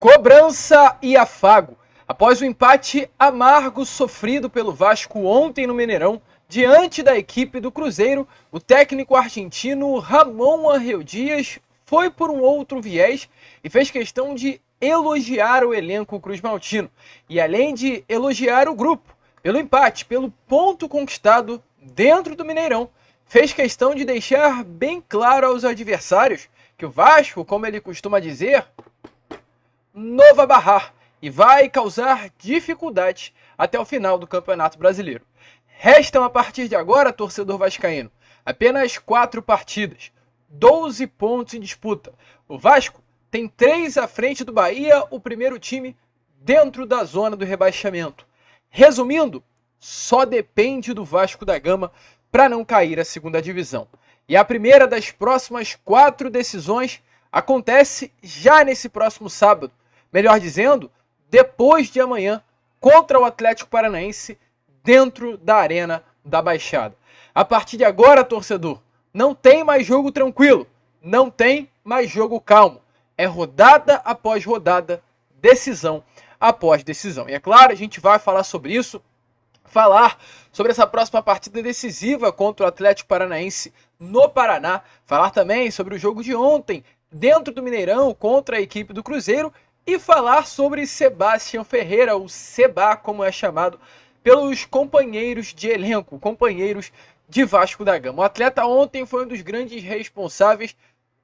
Cobrança e afago. Após o empate amargo sofrido pelo Vasco ontem no Mineirão, diante da equipe do Cruzeiro, o técnico argentino Ramon Ángel Dias foi por um outro viés e fez questão de elogiar o elenco cruzmaltino. E além de elogiar o grupo, pelo empate, pelo ponto conquistado dentro do Mineirão, fez questão de deixar bem claro aos adversários que o Vasco, como ele costuma dizer, não vai barrar e vai causar dificuldades até o final do Campeonato Brasileiro. Restam a partir de agora, torcedor vascaíno, apenas 4 partidas, 12 pontos em disputa. O Vasco tem 3 à frente do Bahia, o primeiro time dentro da zona do rebaixamento. Resumindo, só depende do Vasco da Gama para não cair à segunda divisão. E a primeira das próximas 4 decisões acontece já nesse próximo sábado. Melhor dizendo, depois de amanhã, contra o Atlético Paranaense, dentro da Arena da Baixada. A partir de agora, torcedor, não tem mais jogo tranquilo, não tem mais jogo calmo. É rodada após rodada, decisão após decisão. E é claro, a gente vai falar sobre isso, falar sobre essa próxima partida decisiva contra o Atlético Paranaense no Paraná, falar também sobre o jogo de ontem, dentro do Mineirão, contra a equipe do Cruzeiro, e falar sobre Sebastião Ferreira, o Seba, como é chamado pelos companheiros de elenco, companheiros de Vasco da Gama. O atleta ontem foi um dos grandes responsáveis,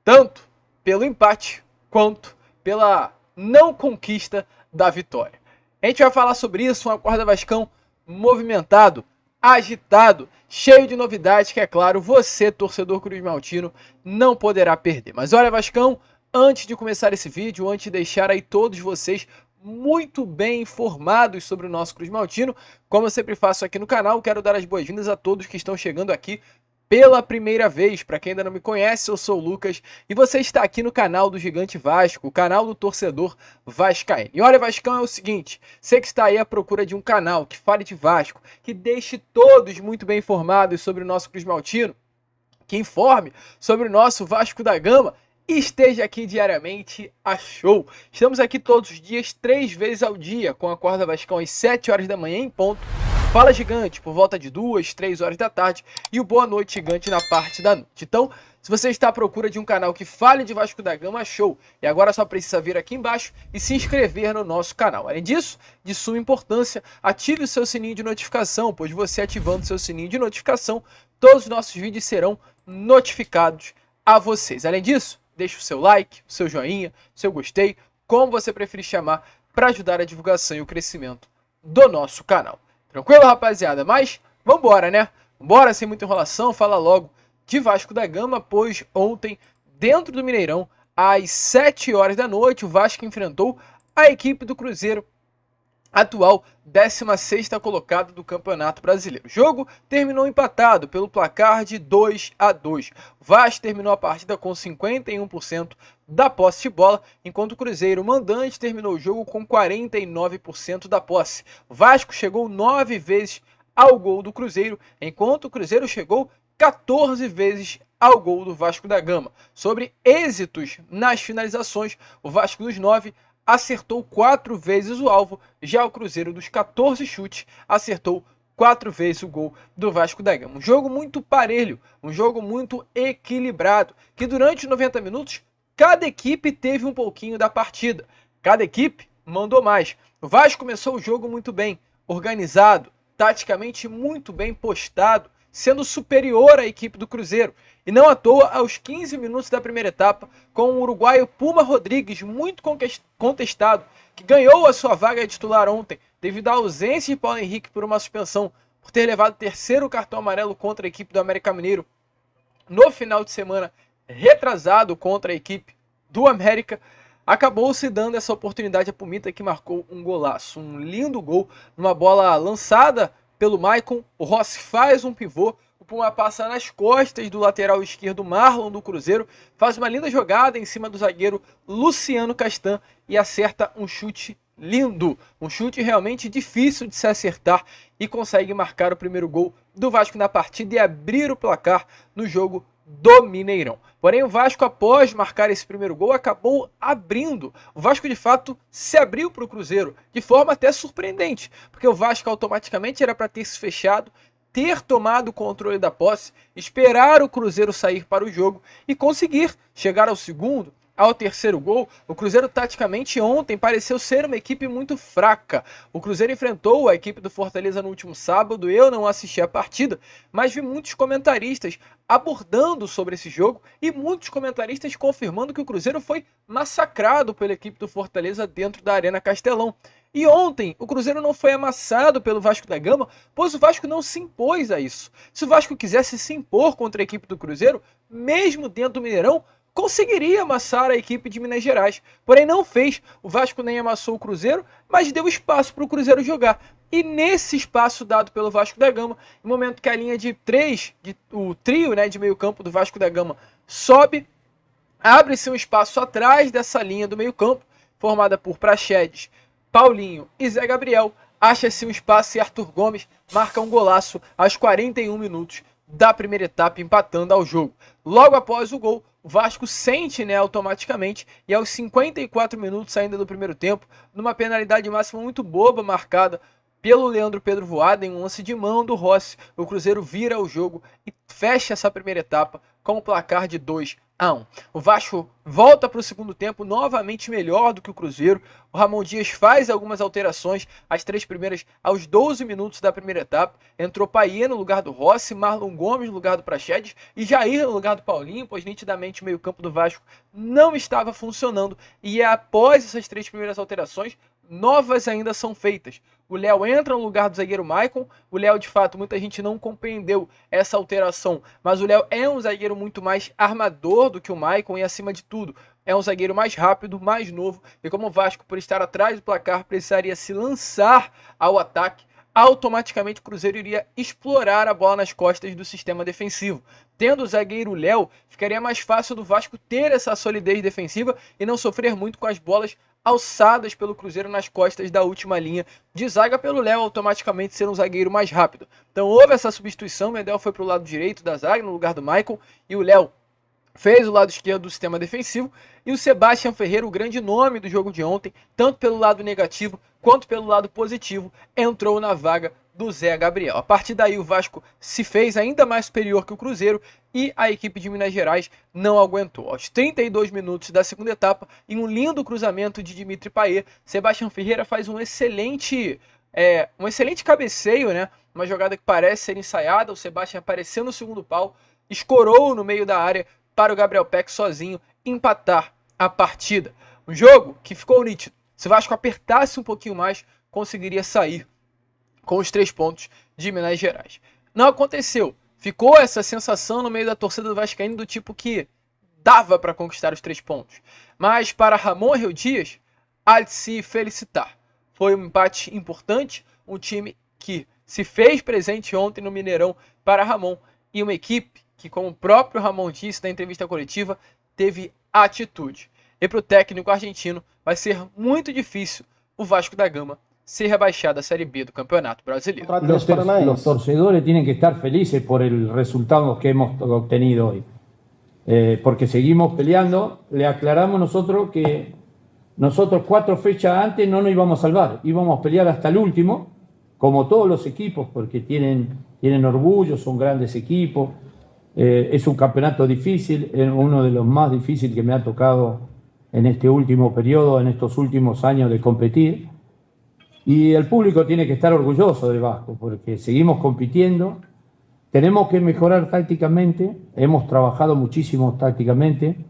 tanto pelo empate, quanto pela não conquista da vitória. A gente vai falar sobre isso, um Acorda Vascão movimentado, agitado, cheio de novidades que, é claro, você, torcedor cruzmaltino, não poderá perder. Mas olha, Vascão, antes de começar esse vídeo, antes de deixar aí todos vocês muito bem informados sobre o nosso cruzmaltino, como eu sempre faço aqui no canal, quero dar as boas-vindas a todos que estão chegando aqui pela primeira vez. Para quem ainda não me conhece, eu sou o Lucas e você está aqui no canal do Gigante Vasco, o canal do torcedor vascaíno. E olha, Vascão, é o seguinte, você que está aí à procura de um canal que fale de Vasco, que deixe todos muito bem informados sobre o nosso cruzmaltino, que informe sobre o nosso Vasco da Gama, esteja aqui diariamente, a show. Estamos aqui todos os dias, 3 vezes ao dia, com a Acorda Vascão às 7 horas da manhã em ponto. Fala Gigante por volta de 2, 3 horas da tarde e o Boa Noite Gigante na parte da noite. Então, se você está à procura de um canal que fale de Vasco da Gama, show. E agora só precisa vir aqui embaixo e se inscrever no nosso canal. Além disso, de suma importância, ative o seu sininho de notificação, pois você ativando o seu sininho de notificação, todos os nossos vídeos serão notificados a vocês. Além disso, deixe o seu like, o seu joinha, o seu gostei, como você preferir chamar, para ajudar a divulgação e o crescimento do nosso canal. Tranquilo, rapaziada? Mas vambora, né? Vambora, sem muita enrolação, fala logo de Vasco da Gama, pois ontem, dentro do Mineirão, às 7 horas da noite, o Vasco enfrentou a equipe do Cruzeiro, atual 16ª colocado do Campeonato Brasileiro. O jogo terminou empatado pelo placar de 2-2. O Vasco terminou a partida com 51% da posse de bola, enquanto o Cruzeiro, mandante, terminou o jogo com 49% da posse. O Vasco chegou 9 vezes ao gol do Cruzeiro, enquanto o Cruzeiro chegou 14 vezes ao gol do Vasco da Gama. Sobre êxitos nas finalizações, o Vasco dos 9 acertou 4 vezes o alvo, já o Cruzeiro dos 14 chutes acertou 4 vezes o gol do Vasco da Gama. Um jogo muito parelho, um jogo muito equilibrado, que durante os 90 minutos, cada equipe teve um pouquinho da partida, cada equipe mandou mais. O Vasco começou o jogo muito bem, organizado, taticamente muito bem postado, sendo superior à equipe do Cruzeiro. E não à toa, aos 15 minutos da primeira etapa, com o uruguaio Puma Rodrigues, muito contestado, que ganhou a sua vaga de titular ontem, devido à ausência de Paulo Henrique por uma suspensão, por ter levado o 3º cartão amarelo contra a equipe do América Mineiro no final de semana retrasado contra a equipe do América, acabou se dando essa oportunidade a Pumita, que marcou um golaço, um lindo gol, numa bola lançada pelo Maicon. O Rossi faz um pivô, o Puma passa nas costas do lateral esquerdo Marlon do Cruzeiro, faz uma linda jogada em cima do zagueiro Luciano Castan e acerta um chute lindo, um chute realmente difícil de se acertar, e consegue marcar o primeiro gol do Vasco na partida e abrir o placar no jogo do Mineirão. Porém, o Vasco, após marcar esse primeiro gol, acabou abrindo. O Vasco, de fato, se abriu para o Cruzeiro, de forma até surpreendente, porque o Vasco automaticamente era para ter se fechado, ter tomado o controle da posse, esperar o Cruzeiro sair para o jogo e conseguir chegar ao segundo, ao terceiro gol. O Cruzeiro, taticamente, ontem pareceu ser uma equipe muito fraca. O Cruzeiro enfrentou a equipe do Fortaleza no último sábado. Eu não assisti a partida, mas vi muitos comentaristas abordando sobre esse jogo e muitos comentaristas confirmando que o Cruzeiro foi massacrado pela equipe do Fortaleza dentro da Arena Castelão. E ontem o Cruzeiro não foi amassado pelo Vasco da Gama, pois o Vasco não se impôs a isso. Se o Vasco quisesse se impor contra a equipe do Cruzeiro, mesmo dentro do Mineirão, conseguiria amassar a equipe de Minas Gerais. Porém não fez. O Vasco nem amassou o Cruzeiro, mas deu espaço para o Cruzeiro jogar. E nesse espaço dado pelo Vasco da Gama, no momento que a linha de 3, o trio, né, de meio campo do Vasco da Gama sobe, abre-se um espaço atrás dessa linha do meio campo, formada por Praxedes, Paulinho e Zé Gabriel. Acha-se um espaço e Arthur Gomes marca um golaço aos 41 minutos da primeira etapa, empatando ao jogo. Logo após o gol, o Vasco sente, né, automaticamente, e aos 54 minutos ainda do primeiro tempo, numa penalidade máxima muito boba marcada pelo Leandro Pedro Voada, em um lance de mão do Rossi, o Cruzeiro vira o jogo e fecha essa primeira etapa com o placar de 2-1. O Vasco volta para o segundo tempo novamente melhor do que o Cruzeiro. O Ramon Dias faz algumas alterações, as 3 primeiras aos 12 minutos da primeira etapa. Entrou Payet no lugar do Rossi, Marlon Gomes no lugar do Praxedes e Jair no lugar do Paulinho, pois nitidamente o meio-campo do Vasco não estava funcionando. E após essas 3 primeiras alterações, novas ainda são feitas. O Léo entra no lugar do zagueiro Maicon. O Léo, de fato, muita gente não compreendeu essa alteração, mas o Léo é um zagueiro muito mais armador do que o Maicon e, acima de tudo, é um zagueiro mais rápido, mais novo, e como o Vasco, por estar atrás do placar, precisaria se lançar ao ataque, automaticamente o Cruzeiro iria explorar a bola nas costas do sistema defensivo. Tendo o zagueiro Léo, ficaria mais fácil do Vasco ter essa solidez defensiva e não sofrer muito com as bolas alçadas pelo Cruzeiro nas costas da última linha de zaga, pelo Léo automaticamente ser um zagueiro mais rápido. Então houve essa substituição, o Medel foi para o lado direito da zaga, no lugar do Maicon, e o Léo fez o lado esquerdo do sistema defensivo, e o Sebastião Ferreira, o grande nome do jogo de ontem, tanto pelo lado negativo quanto pelo lado positivo, entrou na vaga do Zé Gabriel. A partir daí o Vasco se fez ainda mais superior que o Cruzeiro e a equipe de Minas Gerais não aguentou. Aos 32 minutos da segunda etapa, em um lindo cruzamento de Dimitri Payet, Sebastião Ferreira faz um excelente cabeceio, né? Uma jogada que parece ser ensaiada, o Sebastião apareceu no segundo pau, escorou no meio da área para o Gabriel Peck sozinho empatar a partida. Um jogo que ficou nítido. Se o Vasco apertasse um pouquinho mais, conseguiria sair com os 3 pontos de Minas Gerais. Não aconteceu. Ficou essa sensação no meio da torcida do Vascaíno do tipo que dava para conquistar os 3 pontos. Mas para Ramon Rio Dias, há de se felicitar. Foi um empate importante, um time que se fez presente ontem no Mineirão para Ramon e uma equipe que, como o próprio Ramon disse na entrevista coletiva, teve atitude. E para o técnico argentino vai ser muito difícil o Vasco da Gama ser rebaixado à Série B do Campeonato Brasileiro. Los torcedores tienen que estar felices por el resultado que hemos obtenido hoy. Porque seguimos peleando. Le aclaramos nosotros que nosotros 4 fechas antes no nos íbamos a salvar. Íbamos a pelear hasta el último, como todos los equipos, porque tienen orgullo, son grandes equipos. Es un campeonato difícil, uno de los más difíciles que me ha tocado en este último periodo, en estos últimos años de competir. Y el público tiene que estar orgulloso del Vasco, porque seguimos compitiendo. Tenemos que mejorar tácticamente, hemos trabajado muchísimo tácticamente.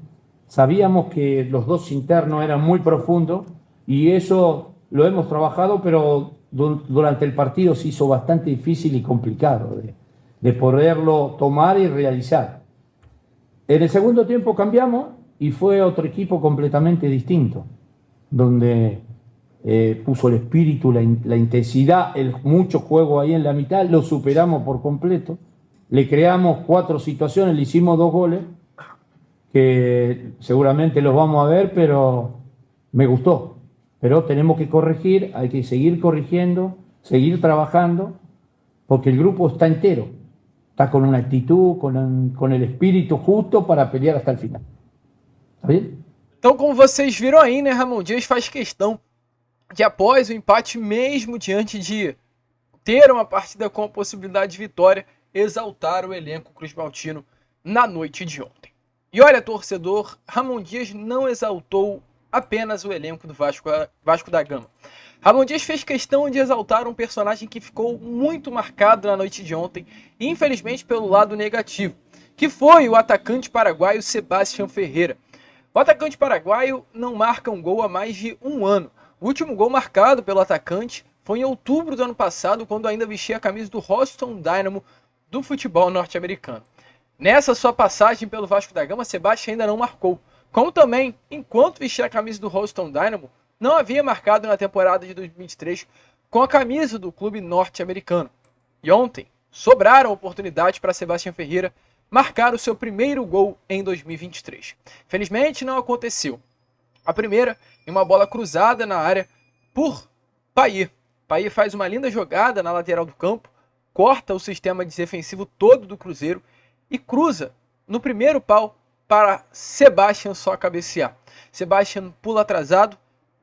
Sabíamos que los 2 internos eran muy profundos y eso lo hemos trabajado, pero durante el partido se hizo bastante difícil y complicado de poderlo tomar y realizar. En el segundo tiempo cambiamos y fue otro equipo completamente distinto, donde puso el espíritu, la intensidad, mucho juego ahí en la mitad, lo superamos por completo, le creamos 4 situaciones, le hicimos 2 goles, que seguramente los vamos a ver, pero me gustó. Pero tenemos que corregir, hay que seguir corrigiendo, seguir trabajando, porque el grupo está entero. está con una actitud, con el espíritu justo para pelear hasta el final. ¿Está bien? Então, como vocês viram aí, né, Ramon Dias faz questão de, após o empate, mesmo diante de ter uma partida com a possibilidade de vitória, exaltar o elenco cruzmaltino na noite de ontem. E olha, torcedor, Ramon Dias não exaltou apenas o elenco do Vasco da Gama. Ramon Dias fez questão de exaltar um personagem que ficou muito marcado na noite de ontem, infelizmente pelo lado negativo, que foi o atacante paraguaio Sebastián Ferreira. O atacante paraguaio não marca um gol há mais de um ano. O último gol marcado pelo atacante foi em outubro do ano passado, quando ainda vestia a camisa do Houston Dynamo do futebol norte-americano. Nessa sua passagem pelo Vasco da Gama, Sebastián ainda não marcou. Como também, enquanto vestia a camisa do Houston Dynamo, não havia marcado na temporada de 2023 com a camisa do clube norte-americano. E ontem, sobraram oportunidades para Sebastián Ferreira marcar o seu primeiro gol em 2023. Felizmente não aconteceu. A primeira em uma bola cruzada na área por Payet. Payet faz uma linda jogada na lateral do campo, corta o sistema defensivo todo do Cruzeiro e cruza no primeiro pau para Sebastián só cabecear. Sebastián pula atrasado,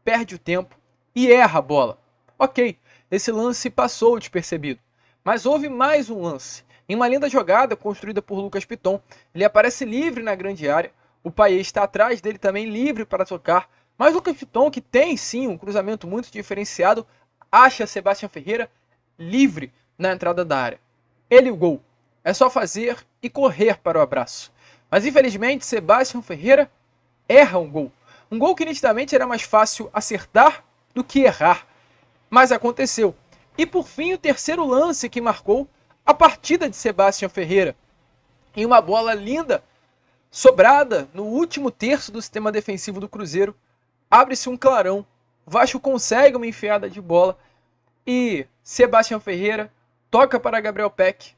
perde o tempo e erra a bola. Ok, esse lance passou despercebido, mas houve mais um lance. Em uma linda jogada construída por Lucas Piton, ele aparece livre na grande área, o Payet está atrás dele também livre para tocar, mas Lucas Piton, que tem sim um cruzamento muito diferenciado, acha Sebastián Ferreira livre na entrada da área. Ele o gol. É só fazer e correr para o abraço. Mas infelizmente Sebastián Ferreira erra um gol. Um gol que nitidamente era mais fácil acertar do que errar. Mas aconteceu. E por fim o terceiro lance que marcou a partida de Sebastián Ferreira. Em uma bola linda, sobrada no último terço do sistema defensivo do Cruzeiro, abre-se um clarão, o Vasco consegue uma enfiada de bola e Sebastián Ferreira toca para Gabriel Peck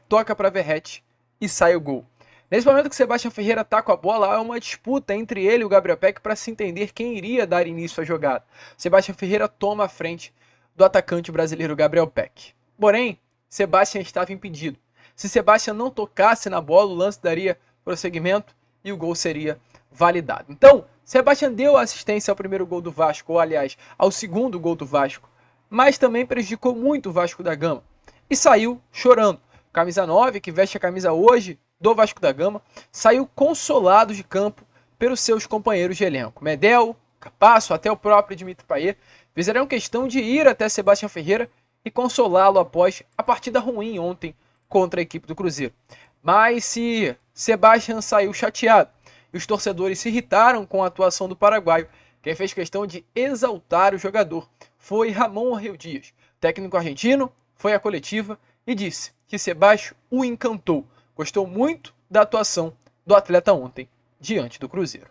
toca para Verratti e sai o gol. Nesse momento que Sebastián Ferreira está com a bola, há uma disputa entre ele e o Gabriel Peck para se entender quem iria dar início à jogada. Sebastián Ferreira toma a frente do atacante brasileiro Gabriel Peck. Porém, Sebastián estava impedido. Se Sebastián não tocasse na bola, o lance daria prosseguimento e o gol seria validado. Então, Sebastián deu assistência ao primeiro gol do Vasco, ou aliás, ao segundo gol do Vasco, mas também prejudicou muito o Vasco da Gama. E saiu chorando. Camisa 9, que veste a camisa hoje do Vasco da Gama, saiu consolado de campo pelos seus companheiros de elenco. Medel, Capasso, até o próprio Dimitri Payet fizeram questão de ir até Sebastián Ferreira e consolá-lo após a partida ruim ontem contra a equipe do Cruzeiro. Mas se Sebastián saiu chateado e os torcedores se irritaram com a atuação do paraguaio, quem fez questão de exaltar o jogador foi Ramon Arreu Dias. O técnico argentino foi à coletiva e disse que Sebastián o encantou. Gostou muito da atuação do atleta ontem diante do Cruzeiro.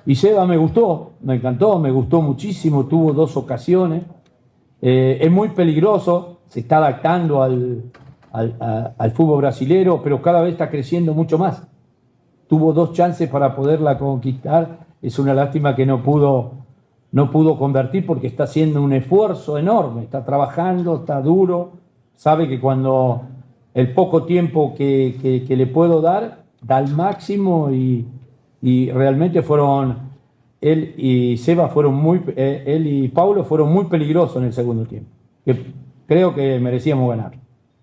Y Seba me gustó, me encantó, me gustó muchísimo, tuvo dos ocasiones. Es muy peligroso, se está adaptando al fútbol brasilero, pero cada vez está creciendo mucho más. Tuvo dos chances para poderla conquistar. Es una lástima que no pudo convertir porque está haciendo un esfuerzo enorme, está trabajando, está duro, sabe que cuando el poco tiempo que le puedo dar, da el máximo y realmente él y Seba él y Paulo fueron muy peligrosos en el segundo tiempo. Que creo que merecíamos ganar.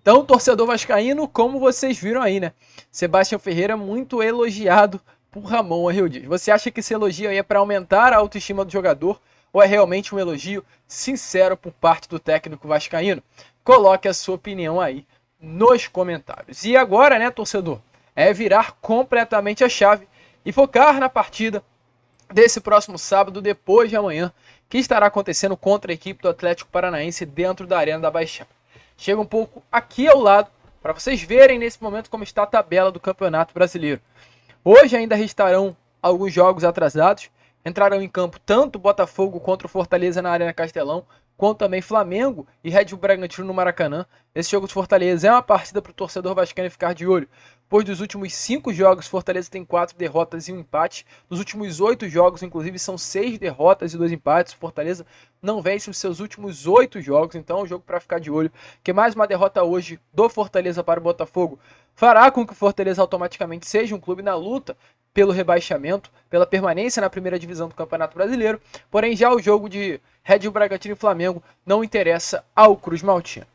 Então, torcedor vascaíno, como vocês viram aí, né? Sebastián Ferreira muito elogiado por Ramon Arreu Dias. Você acha que esse elogio aí é para aumentar a autoestima do jogador ou é realmente um elogio sincero por parte do técnico vascaíno? Coloque a sua opinião aí nos comentários. E agora, né, torcedor, é virar completamente a chave e focar na partida desse próximo sábado, depois de amanhã, que estará acontecendo contra a equipe do Atlético Paranaense dentro da Arena da Baixada. Chega um pouco aqui ao lado para vocês verem nesse momento como está a tabela do Campeonato Brasileiro. Hoje ainda restarão alguns jogos atrasados. Entrarão em campo tanto o Botafogo contra o Fortaleza na Arena Castelão, quanto também Flamengo e Red Bull Bragantino no Maracanã. Esse jogo de Fortaleza é uma partida para o torcedor vascaíno ficar de olho, Pois dos últimos 5 jogos, Fortaleza tem 4 derrotas e um empate. Dos últimos 8 jogos, inclusive, são 6 derrotas e 2 empates. Fortaleza não vence os seus últimos 8 jogos, então é um jogo para ficar de olho. Que mais uma derrota hoje do Fortaleza para o Botafogo fará com que o Fortaleza automaticamente seja um clube na luta pelo rebaixamento, pela permanência na primeira divisão do Campeonato Brasileiro. Porém, já o jogo de Red Bull Bragantino e Flamengo não interessa ao Cruz Maltino.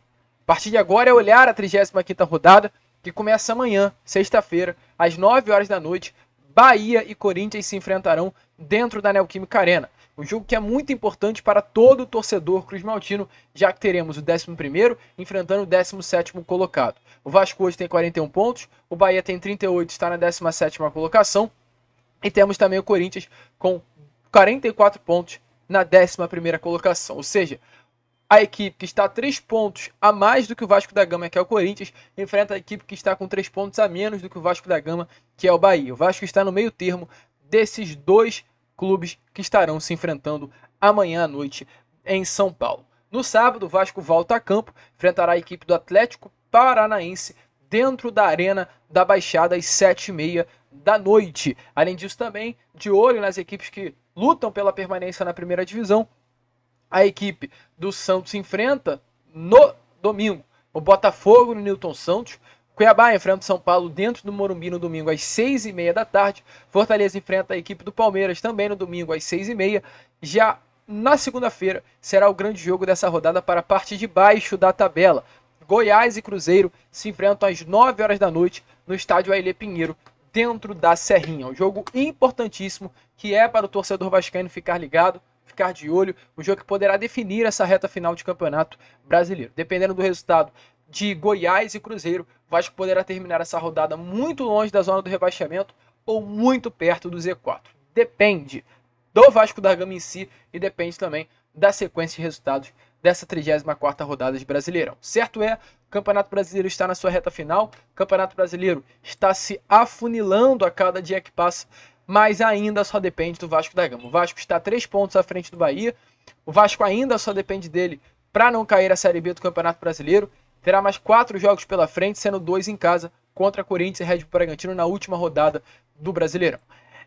A partir de agora é olhar a 35ª rodada, que começa amanhã, sexta-feira, às 9 horas da noite. Bahia e Corinthians se enfrentarão dentro da Neoquímica Arena. Um jogo que é muito importante para todo o torcedor cruzmaltino, já que teremos o 11º enfrentando o 17º colocado. O Vasco hoje tem 41 pontos, o Bahia tem 38, está na 17ª colocação. E temos também o Corinthians com 44 pontos na 11ª colocação. Ou seja, a equipe que está a 3 pontos a mais do que o Vasco da Gama, que é o Corinthians, enfrenta a equipe que está com 3 pontos a menos do que o Vasco da Gama, que é o Bahia. O Vasco está no meio termo desses dois clubes que estarão se enfrentando amanhã à noite em São Paulo. No sábado, o Vasco volta a campo, enfrentará a equipe do Atlético Paranaense dentro da Arena da Baixada às 7h30 da noite. Além disso, também de olho nas equipes que lutam pela permanência na primeira divisão. A equipe do Santos enfrenta no domingo o Botafogo no Newton Santos. Cuiabá enfrenta o São Paulo dentro do Morumbi no domingo às 6h30 da tarde. Fortaleza enfrenta a equipe do Palmeiras também no domingo às 6h30. Já na segunda-feira será o grande jogo dessa rodada para a parte de baixo da tabela. Goiás e Cruzeiro se enfrentam às 9 horas da noite no estádio Ailê Pinheiro, dentro da Serrinha. Um jogo importantíssimo que é para o torcedor vascaíno ficar ligado, ficar de olho, um jogo que poderá definir essa reta final de Campeonato Brasileiro. Dependendo do resultado de Goiás e Cruzeiro, o Vasco poderá terminar essa rodada muito longe da zona do rebaixamento ou muito perto do Z4. Depende do Vasco da Gama em si e depende também da sequência de resultados dessa 34ª rodada de Brasileirão. Certo é, o Campeonato Brasileiro está na sua reta final, o Campeonato Brasileiro está se afunilando a cada dia que passa, mas ainda só depende do Vasco da Gama. O Vasco está a 3 pontos à frente do Bahia, o Vasco ainda só depende dele para não cair a Série B do Campeonato Brasileiro, terá mais 4 jogos pela frente, sendo 2 em casa contra Corinthians e Red Bull Bragantino na última rodada do Brasileirão.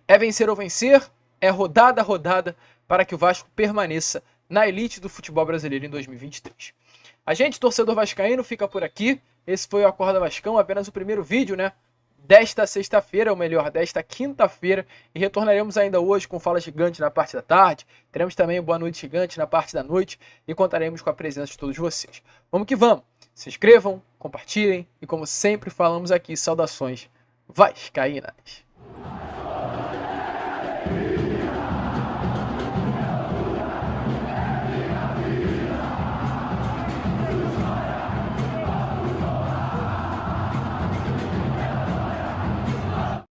É vencer ou vencer, é rodada a rodada para que o Vasco permaneça na elite do futebol brasileiro em 2023. A gente, torcedor vascaíno, fica por aqui. Esse foi o Acorda Vascão, apenas o primeiro vídeo, desta sexta-feira, ou melhor, desta quinta-feira, e retornaremos ainda hoje com Fala Gigante na parte da tarde, teremos também o Boa Noite Gigante na parte da noite, e contaremos com a presença de todos vocês. Vamos que vamos! Se inscrevam, compartilhem, e como sempre falamos aqui, saudações vascaínas!